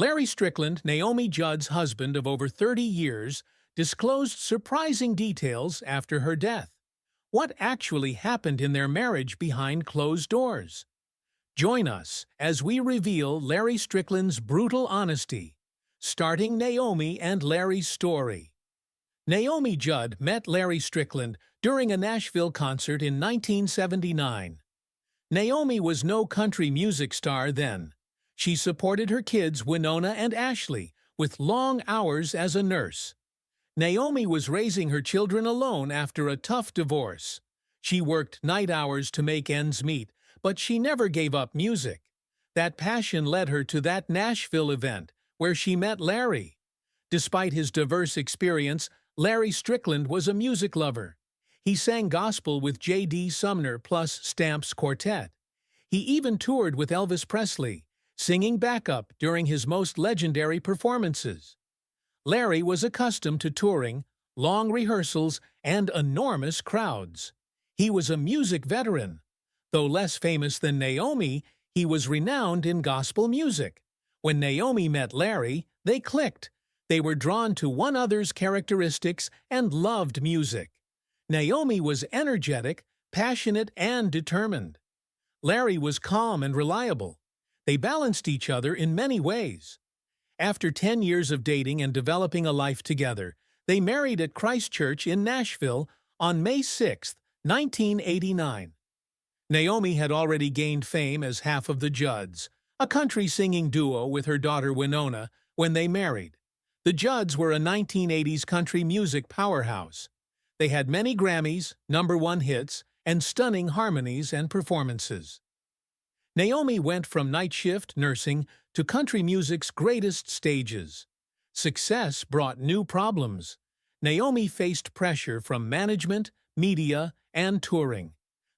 Larry Strickland, Naomi Judd's husband of over 30 years, disclosed surprising details after her death. What actually happened in their marriage behind closed doors? Join us as we reveal Larry Strickland's brutal honesty, starting Naomi and Larry's story. Naomi Judd met Larry Strickland during a Nashville concert in 1979. Naomi was no country music star then. She supported her kids Winona and Ashley with long hours as a nurse. Naomi was raising her children alone after a tough divorce. She worked night hours to make ends meet, but she never gave up music. That passion led her to that Nashville event, where she met Larry. Despite his diverse experience, Larry Strickland was a music lover. He sang gospel with J.D. Sumner plus Stamp's quartet. He even toured with Elvis Presley, singing backup during his most legendary performances. Larry was accustomed to touring, long rehearsals, and enormous crowds. He was a music veteran. Though less famous than Naomi, he was renowned in gospel music. When Naomi met Larry, they clicked. They were drawn to one another's characteristics and loved music. Naomi was energetic, passionate, and determined. Larry was calm and reliable. They balanced each other in many ways. After 10 years of dating and developing a life together, they married at Christ Church in Nashville on May 6, 1989. Naomi had already gained fame as half of the Judds, a country-singing duo with her daughter Winona, when they married. The Judds were a 1980s country music powerhouse. They had many Grammys, #1 hits, and stunning harmonies and performances. Naomi went from night shift nursing to country music's greatest stages. Success brought new problems. Naomi faced pressure from management, media, and touring.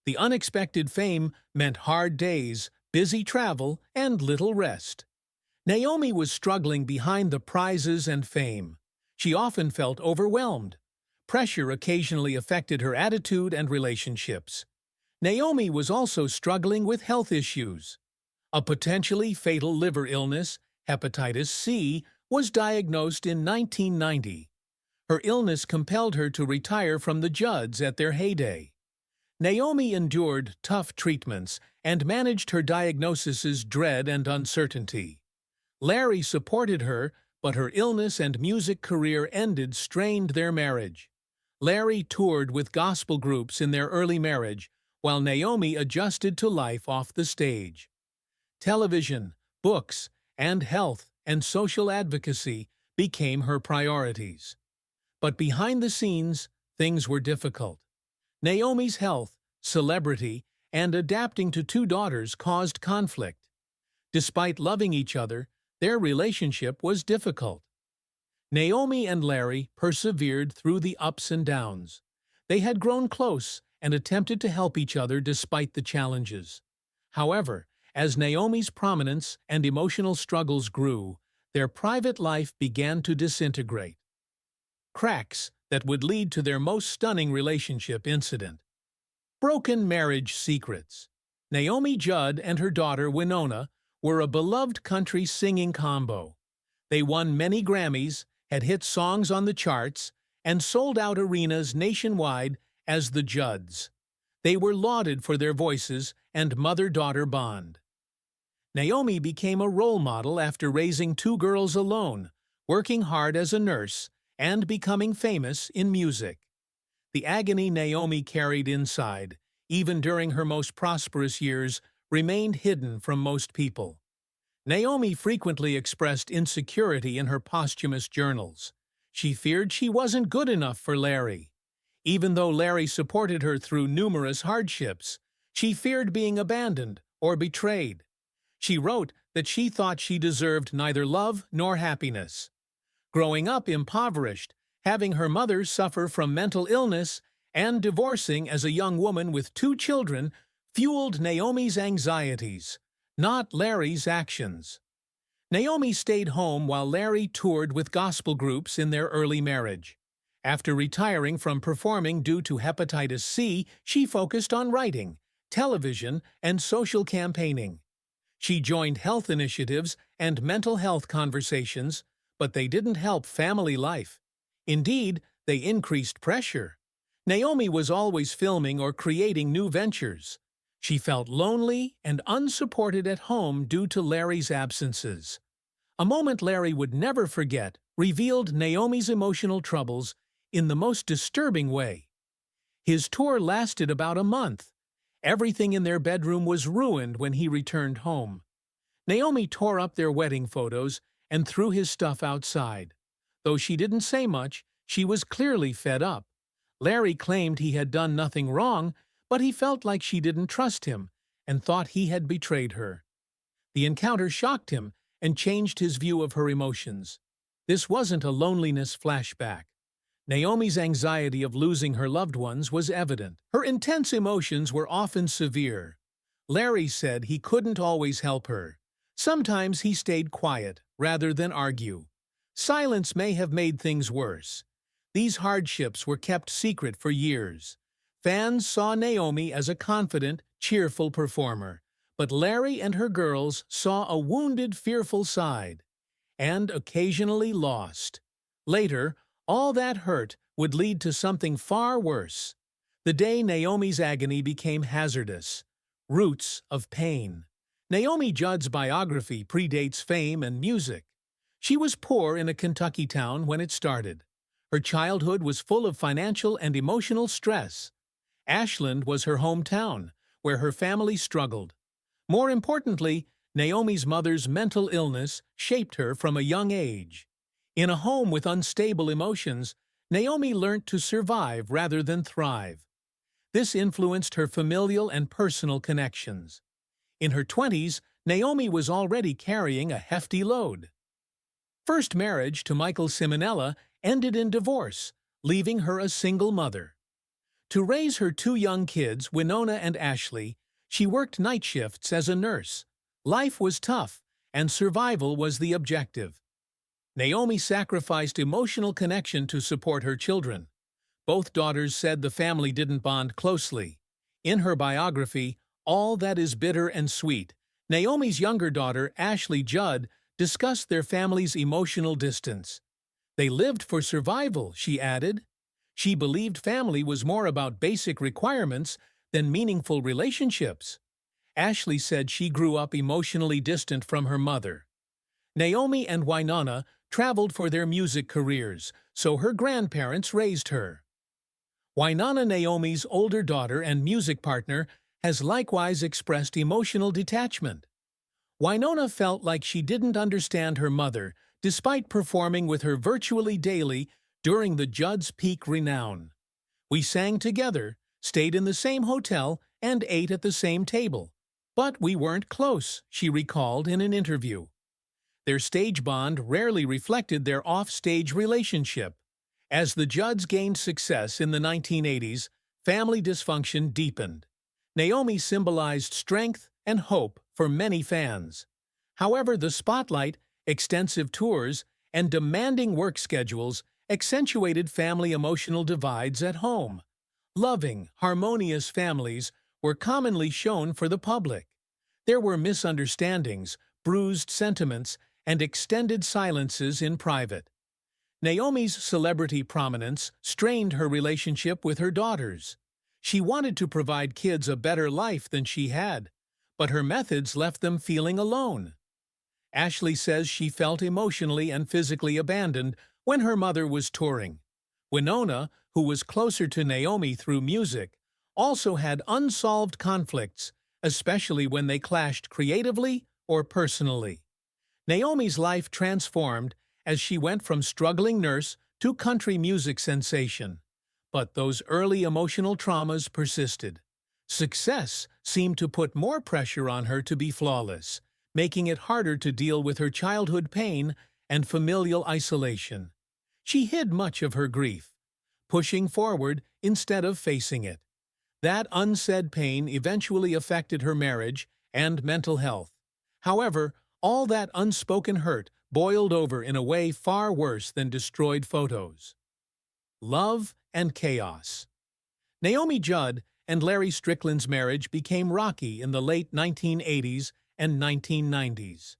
The unexpected fame meant hard days, busy travel, and little rest. Naomi was struggling behind the prizes and fame. She often felt overwhelmed. Pressure occasionally affected her attitude and relationships. Naomi was also struggling with health issues. A potentially fatal liver illness, hepatitis C, was diagnosed in 1990. Her illness compelled her to retire from the Judds at their heyday. Naomi endured tough treatments and managed her diagnosis's dread and uncertainty. Larry supported her, but her illness and music career strained their marriage. Larry toured with gospel groups in their early marriage, while Naomi adjusted to life off the stage. Television, books, and health and social advocacy became her priorities. But behind the scenes, things were difficult. Naomi's health, celebrity, and adapting to 2 daughters caused conflict. Despite loving each other, their relationship was difficult. Naomi and Larry persevered through the ups and downs. They had grown close and attempted to help each other despite the challenges. However, as Naomi's prominence and emotional struggles grew, their private life began to disintegrate. Cracks that would lead to their most stunning relationship incident. Broken marriage secrets. Naomi Judd and her daughter Winona were a beloved country singing combo. They won many Grammys, had hit songs on the charts, and sold out arenas nationwide as the Judds. They were lauded for their voices and mother-daughter bond. Naomi became a role model after raising 2 girls alone, working hard as a nurse, and becoming famous in music. The agony Naomi carried inside, even during her most prosperous years, remained hidden from most people. Naomi frequently expressed insecurity in her posthumous journals. She feared she wasn't good enough for Larry. Even though Larry supported her through numerous hardships, she feared being abandoned or betrayed. She wrote that she thought she deserved neither love nor happiness. Growing up impoverished, having her mother suffer from mental illness, and divorcing as a young woman with 2 children fueled Naomi's anxieties, not Larry's actions. Naomi stayed home while Larry toured with gospel groups in their early marriage. After retiring from performing due to hepatitis C, she focused on writing, television, and social campaigning. She joined health initiatives and mental health conversations, but they didn't help family life. Indeed, they increased pressure. Naomi was always filming or creating new ventures. She felt lonely and unsupported at home due to Larry's absences. A moment Larry would never forget revealed Naomi's emotional troubles in the most disturbing way. His tour lasted about a month. Everything in their bedroom was ruined when he returned home. Naomi tore up their wedding photos and threw his stuff outside. Though she didn't say much, she was clearly fed up. Larry claimed he had done nothing wrong, but he felt like she didn't trust him and thought he had betrayed her. The encounter shocked him and changed his view of her emotions. This wasn't a loneliness flashback. Naomi's anxiety of losing her loved ones was evident. Her intense emotions were often severe. Larry said he couldn't always help her. Sometimes he stayed quiet rather than argue. Silence may have made things worse. These hardships were kept secret for years. Fans saw Naomi as a confident, cheerful performer, but Larry and her girls saw a wounded, fearful side, and occasionally lost. Later, all that hurt would lead to something far worse. The day Naomi's agony became hazardous. Roots of pain. Naomi Judd's biography predates fame and music. She was poor in a Kentucky town when it started. Her childhood was full of financial and emotional stress. Ashland was her hometown, where her family struggled. More importantly, Naomi's mother's mental illness shaped her from a young age. In a home with unstable emotions, Naomi learned to survive rather than thrive. This influenced her familial and personal connections. In her 20s, Naomi was already carrying a hefty load. First marriage to Michael Simonella ended in divorce, leaving her a single mother. To raise her two young kids, Winona and Ashley, she worked night shifts as a nurse. Life was tough, and survival was the objective. Naomi sacrificed emotional connection to support her children. Both daughters said the family didn't bond closely. In her biography, All That Is Bitter and Sweet, Naomi's younger daughter, Ashley Judd, discussed their family's emotional distance. They lived for survival, she added. She believed family was more about basic requirements than meaningful relationships. Ashley said she grew up emotionally distant from her mother. Naomi and Winona traveled for their music careers, so her grandparents raised her. Winona, Naomi's older daughter and music partner, has likewise expressed emotional detachment. Winona felt like she didn't understand her mother, despite performing with her virtually daily during the Judds' peak renown. We sang together, stayed in the same hotel, and ate at the same table. But we weren't close, she recalled in an interview. Their stage bond rarely reflected their off-stage relationship. As the Judds gained success in the 1980s, family dysfunction deepened. Naomi symbolized strength and hope for many fans. However, the spotlight, extensive tours, and demanding work schedules accentuated family emotional divides at home. Loving, harmonious families were commonly shown for the public. There were misunderstandings, bruised sentiments, and extended silences in private. Naomi's celebrity prominence strained her relationship with her daughters. She wanted to provide kids a better life than she had, but her methods left them feeling alone. Ashley says she felt emotionally and physically abandoned when her mother was touring. Winona, who was closer to Naomi through music, also had unsolved conflicts, especially when they clashed creatively or personally. Naomi's life transformed as she went from struggling nurse to country music sensation. But those early emotional traumas persisted. Success seemed to put more pressure on her to be flawless, making it harder to deal with her childhood pain and familial isolation. She hid much of her grief, pushing forward instead of facing it. That unsaid pain eventually affected her marriage and mental health. However, all that unspoken hurt boiled over in a way far worse than destroyed photos. Love and chaos. Naomi Judd and Larry Strickland's marriage became rocky in the late 1980s and 1990s.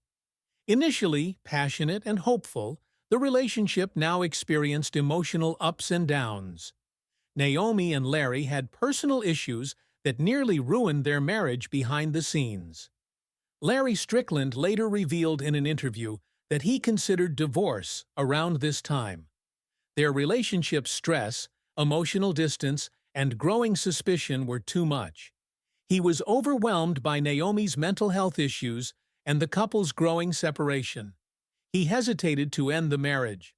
Initially passionate and hopeful, the relationship now experienced emotional ups and downs. Naomi and Larry had personal issues that nearly ruined their marriage behind the scenes. Larry Strickland later revealed in an interview that he considered divorce around this time. Their relationship's stress, emotional distance, and growing suspicion were too much. He was overwhelmed by Naomi's mental health issues and the couple's growing separation. He hesitated to end the marriage.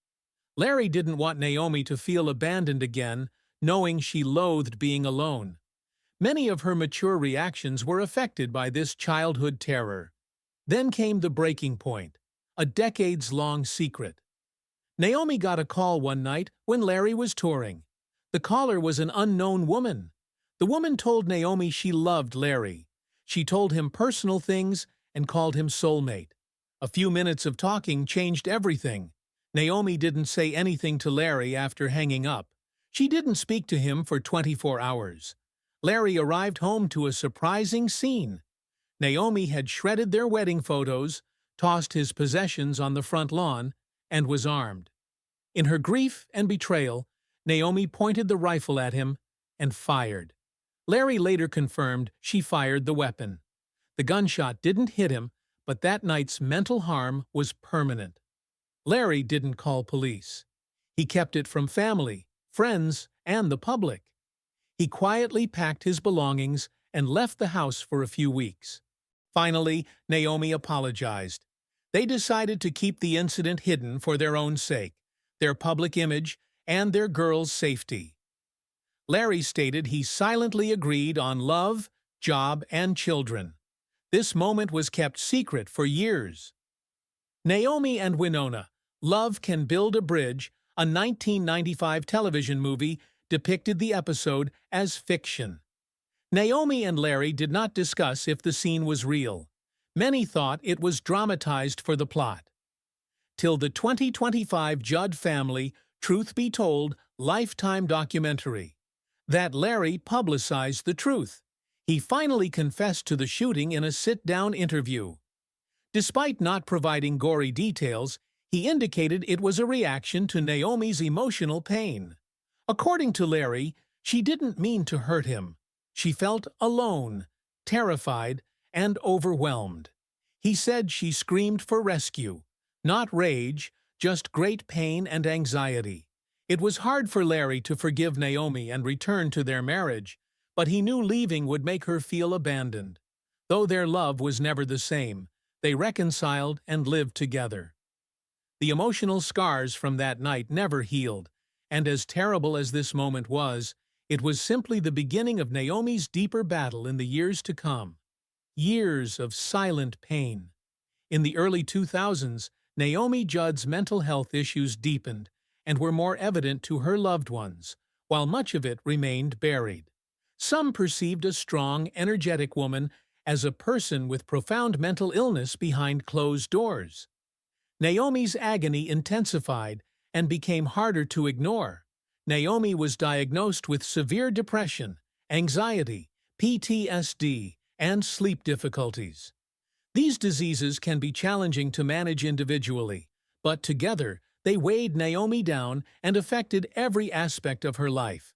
Larry didn't want Naomi to feel abandoned again, knowing she loathed being alone. Many of her mature reactions were affected by this childhood terror. Then came the breaking point, a decades-long secret. Naomi got a call one night when Larry was touring. The caller was an unknown woman. The woman told Naomi she loved Larry. She told him personal things and called him soulmate. A few minutes of talking changed everything. Naomi didn't say anything to Larry after hanging up. She didn't speak to him for 24 hours. Larry arrived home to a surprising scene. Naomi had shredded their wedding photos, tossed his possessions on the front lawn, and was armed. In her grief and betrayal, Naomi pointed the rifle at him and fired. Larry later confirmed she fired the weapon. The gunshot didn't hit him, but that night's mental harm was permanent. Larry didn't call police. He kept it from family, friends, and the public. He quietly packed his belongings and left the house for a few weeks. Finally, Naomi apologized. They decided to keep the incident hidden for their own sake, their public image, and their girls' safety. Larry stated he silently agreed on love, job, and children. This moment was kept secret for years. Naomi and Winona, Love Can Build a Bridge, a 1995 television movie, depicted the episode as fiction. Naomi and Larry did not discuss if the scene was real. Many thought it was dramatized for the plot. Till the 2025 Judd Family, Truth Be Told, Lifetime documentary. That Larry publicized the truth. He finally confessed to the shooting in a sit-down interview. Despite not providing gory details, he indicated it was a reaction to Naomi's emotional pain. According to Larry, she didn't mean to hurt him. She felt alone, terrified, and overwhelmed. He said she screamed for rescue, not rage, just great pain and anxiety. It was hard for Larry to forgive Naomi and return to their marriage, but he knew leaving would make her feel abandoned. Though their love was never the same, they reconciled and lived together. The emotional scars from that night never healed, and as terrible as this moment was, it was simply the beginning of Naomi's deeper battle in the years to come. Years of silent pain. In the early 2000s, Naomi Judd's mental health issues deepened and were more evident to her loved ones, while much of it remained buried. Some perceived a strong, energetic woman as a person with profound mental illness behind closed doors. Naomi's agony intensified and became harder to ignore. Naomi was diagnosed with severe depression, anxiety, PTSD, and sleep difficulties. These diseases can be challenging to manage individually, but together they weighed Naomi down and affected every aspect of her life.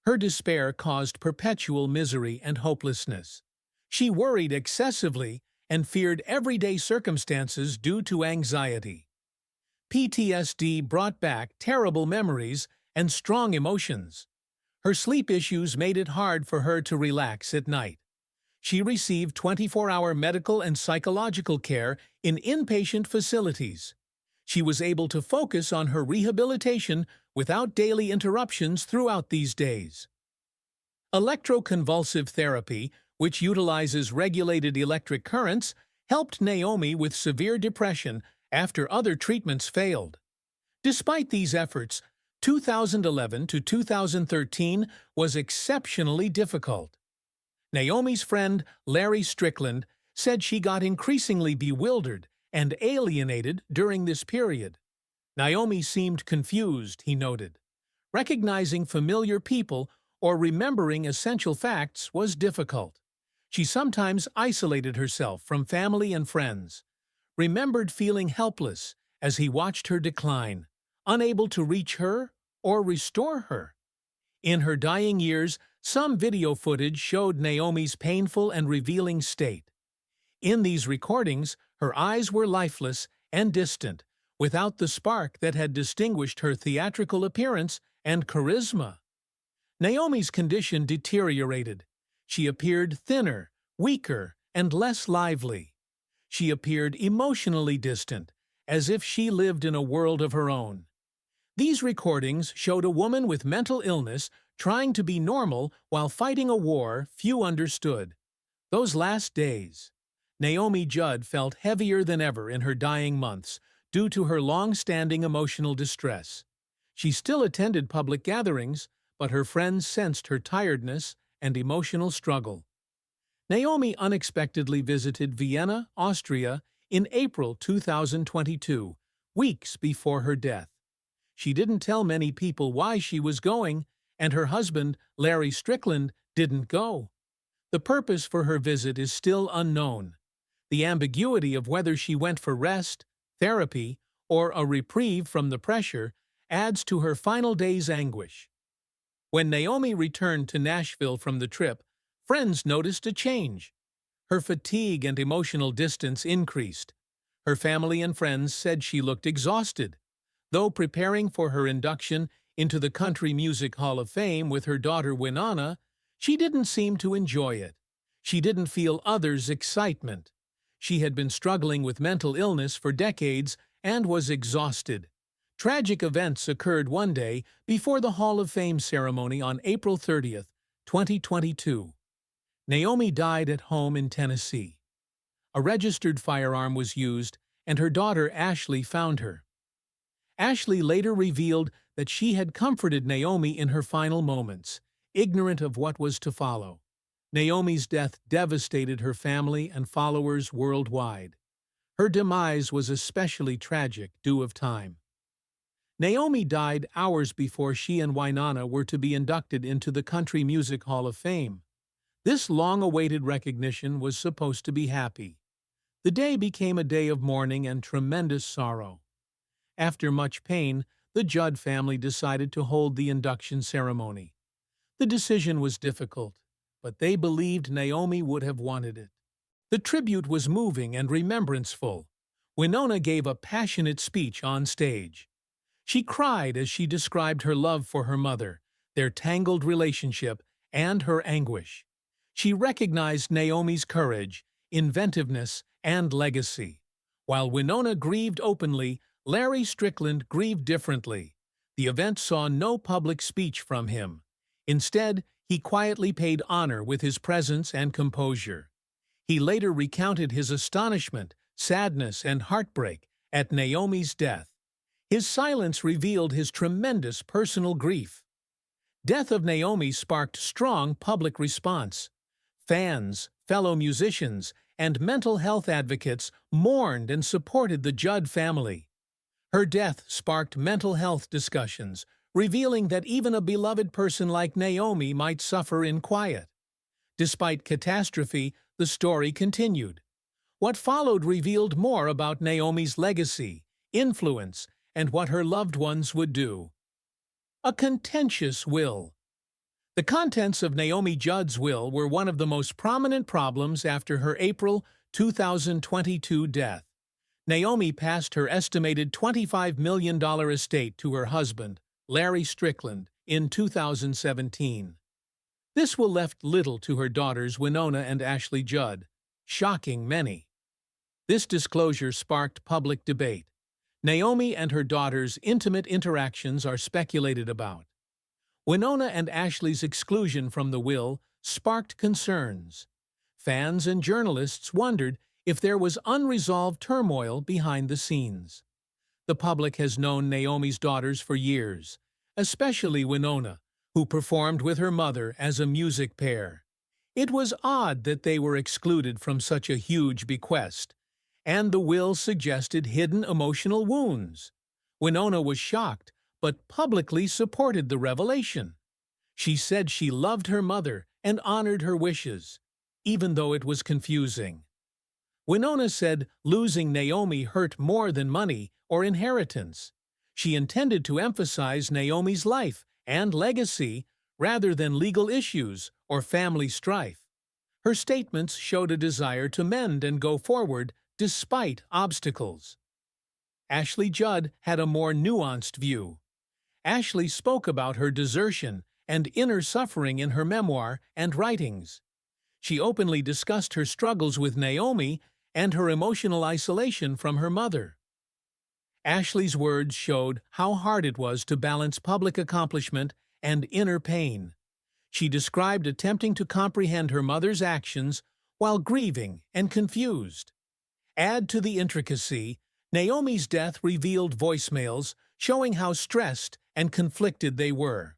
Her despair caused perpetual misery and hopelessness. She worried excessively and feared everyday circumstances due to anxiety. PTSD brought back terrible memories and strong emotions. Her sleep issues made it hard for her to relax at night. She received 24-hour medical and psychological care in inpatient facilities. She was able to focus on her rehabilitation without daily interruptions throughout these days. Electroconvulsive therapy, which utilizes regulated electric currents, helped Naomi with severe depression after other treatments failed. Despite these efforts, 2011 to 2013 was exceptionally difficult. Naomi's friend, Larry Strickland, said she got increasingly bewildered and alienated during this period. Naomi seemed confused, he noted. Recognizing familiar people or remembering essential facts was difficult. She sometimes isolated herself from family and friends, remembered feeling helpless as he watched her decline, unable to reach her or restore her. In her dying years, some video footage showed Naomi's painful and revealing state. In these recordings, her eyes were lifeless and distant, without the spark that had distinguished her theatrical appearance and charisma. Naomi's condition deteriorated. She appeared thinner, weaker, and less lively. She appeared emotionally distant, as if she lived in a world of her own. These recordings showed a woman with mental illness trying to be normal while fighting a war few understood. Those last days, Naomi Judd felt heavier than ever in her dying months due to her long-standing emotional distress. She still attended public gatherings, but her friends sensed her tiredness and emotional struggle. Naomi unexpectedly visited Vienna, Austria, in April 2022, weeks before her death. She didn't tell many people why she was going, and her husband, Larry Strickland, didn't go. The purpose for her visit is still unknown. The ambiguity of whether she went for rest, therapy, or a reprieve from the pressure adds to her final day's anguish. When Naomi returned to Nashville from the trip, friends noticed a change. Her fatigue and emotional distance increased. Her family and friends said she looked exhausted. Though preparing for her induction into the Country Music Hall of Fame with her daughter Winona, she didn't seem to enjoy it. She didn't feel others' excitement. She had been struggling with mental illness for decades and was exhausted. Tragic events occurred one day before the Hall of Fame ceremony on April 30, 2022. Naomi died at home in Tennessee. A registered firearm was used, and her daughter Ashley found her. Ashley later revealed that she had comforted Naomi in her final moments, ignorant of what was to follow. Naomi's death devastated her family and followers worldwide. Her demise was especially tragic due of time. Naomi died hours before she and Winona were to be inducted into the Country Music Hall of Fame. This long-awaited recognition was supposed to be happy. The day became a day of mourning and tremendous sorrow. After much pain, the Judd family decided to hold the induction ceremony. The decision was difficult, but they believed Naomi would have wanted it. The tribute was moving and remembranceful. Winona gave a passionate speech on stage. She cried as she described her love for her mother, their tangled relationship, and her anguish. She recognized Naomi's courage, inventiveness, and legacy. While Winona grieved openly, Larry Strickland grieved differently. The event saw no public speech from him. Instead, he quietly paid honor with his presence and composure. He later recounted his astonishment, sadness, and heartbreak at Naomi's death. His silence revealed his tremendous personal grief. Death of Naomi sparked strong public response. Fans, fellow musicians, and mental health advocates mourned and supported the Judd family. Her death sparked mental health discussions, revealing that even a beloved person like Naomi might suffer in quiet. Despite catastrophe, the story continued. What followed revealed more about Naomi's legacy, influence, and what her loved ones would do. A contentious will. The contents of Naomi Judd's will were one of the most prominent problems after her April 2022 death. Naomi passed her estimated $25 million estate to her husband, Larry Strickland, in 2017. This will left little to her daughters Winona and Ashley Judd, shocking many. This disclosure sparked public debate. Naomi and her daughters' intimate interactions are speculated about. Winona and Ashley's exclusion from the will sparked concerns. Fans and journalists wondered if there was unresolved turmoil behind the scenes. The public has known Naomi's daughters for years, especially Winona, who performed with her mother as a music pair. It was odd that they were excluded from such a huge bequest, and the will suggested hidden emotional wounds. Winona was shocked, but publicly supported the revelation. She said she loved her mother and honored her wishes. even though it was confusing. Winona said losing Naomi hurt more than money or inheritance. She intended to emphasize Naomi's life and legacy rather than legal issues or family strife. Her statements showed a desire to mend and go forward despite obstacles. Ashley Judd had a more nuanced view. Ashley spoke about her desertion and inner suffering in her memoir and writings. She openly discussed her struggles with Naomi and her emotional isolation from her mother. Ashley's words showed how hard it was to balance public accomplishment and inner pain. She described attempting to comprehend her mother's actions while grieving and confused. Add to the intricacy, Naomi's death revealed voicemails showing how stressed and conflicted they were.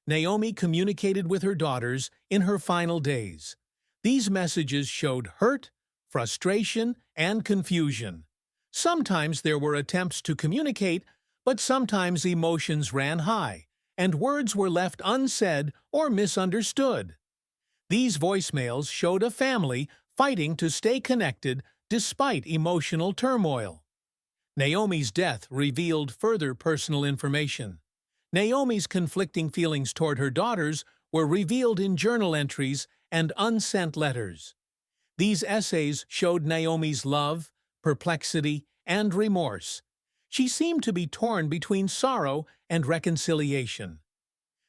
Naomi communicated with her daughters in her final days. These messages showed hurt, frustration, and confusion. Sometimes there were attempts to communicate, but sometimes emotions ran high, and words were left unsaid or misunderstood. These voicemails showed a family fighting to stay connected despite emotional turmoil. Naomi's death revealed further personal information. Naomi's conflicting feelings toward her daughters were revealed in journal entries and unsent letters. These essays showed Naomi's love, perplexity, and remorse. She seemed to be torn between sorrow and reconciliation.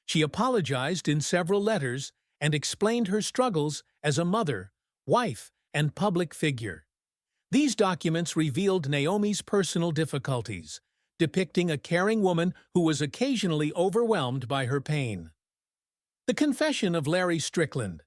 She apologized in several letters and explained her struggles as a mother, wife, and public figure. These documents revealed Naomi's personal difficulties, depicting a caring woman who was occasionally overwhelmed by her pain. The Confession of Larry Strickland.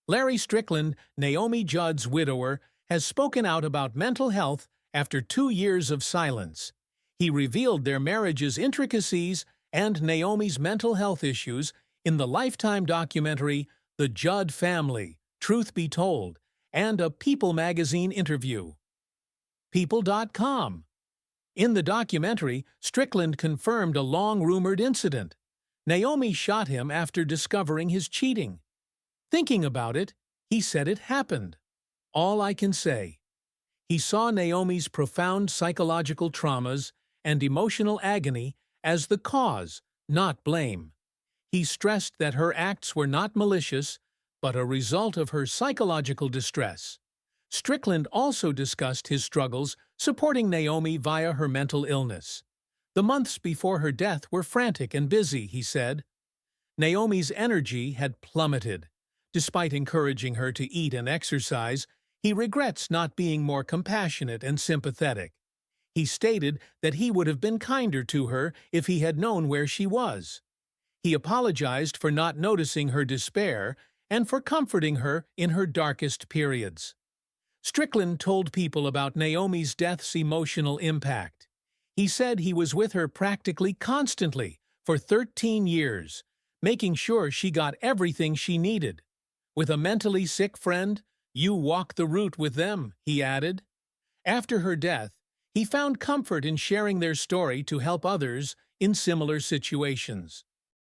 Larry Strickland, Naomi Judd's widower, has spoken out about mental health after 2 years of silence. He revealed their marriage's intricacies and Naomi's mental health issues in the Lifetime documentary The Judd Family, Truth Be Told, and a People magazine interview. People.com. In the documentary, Strickland confirmed a long-rumored incident. Naomi shot him after discovering his cheating. Thinking about it, he said it happened. All I can say. He saw Naomi's profound psychological traumas and emotional agony as the cause, not blame. He stressed that her acts were not malicious, but a result of her psychological distress. Strickland also discussed his struggles supporting Naomi via her mental illness. The months before her death were frantic and busy, he said. Naomi's energy had plummeted. Despite encouraging her to eat and exercise, he regrets not being more compassionate and sympathetic. He stated that he would have been kinder to her if he had known where she was. He apologized for not noticing her despair and for comforting her in her darkest periods. Strickland told People about Naomi's death's emotional impact. He said he was with her practically constantly for 13 years, making sure she got everything she needed. With a mentally sick friend, you walk the route with them, he added. After her death, he found comfort in sharing their story to help others in similar situations.